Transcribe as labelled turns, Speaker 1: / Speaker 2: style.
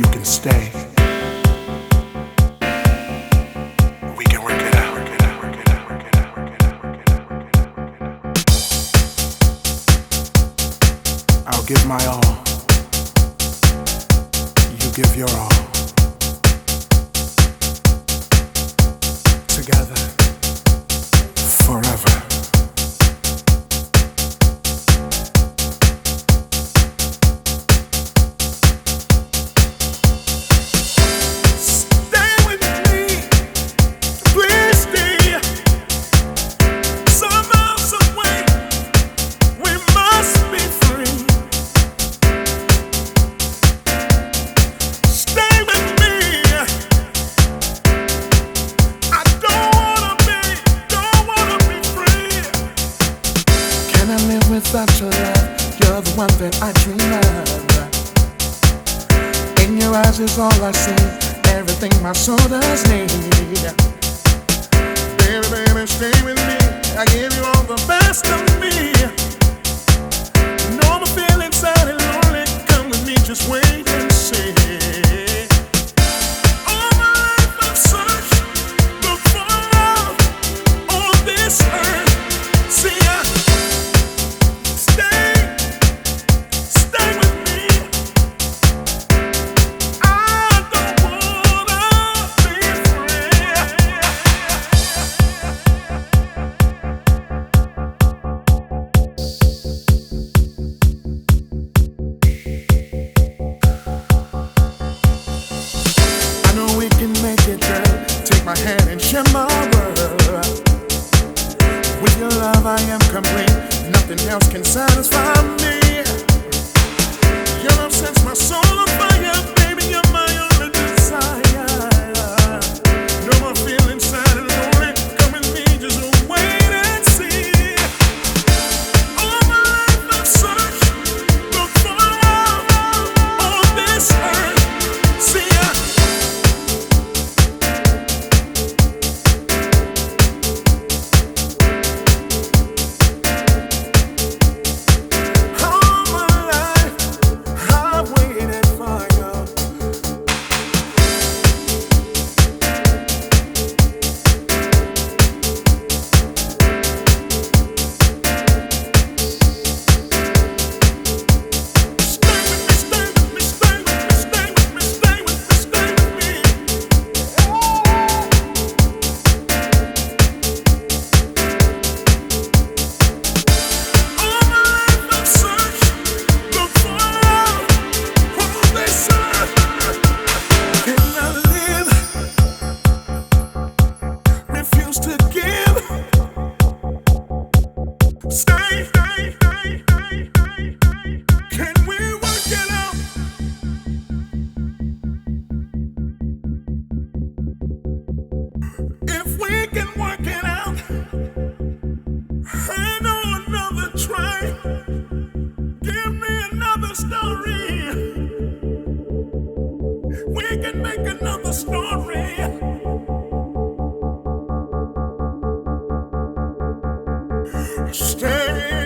Speaker 1: you can stay, we can work it out. I'll give my all. You give your all. Together, forever. Without your love, you're the one that I dream of. In your eyes is all I see, everything my soul does need. Baby, baby, stay with me, I give you all the best of me. No more feeling sad and lonely, come with me, just wait and see. All my life I've searched, look for love on this earth. See, take my hand and share my world. With your love I am complete, nothing else can satisfy me. Your love sets my soul on fire, baby, you're my only desire. No more feeling sad and lonely, come with me, just wait and see. All my life I've searched, look for love on this earth. See we can make another story. Stay.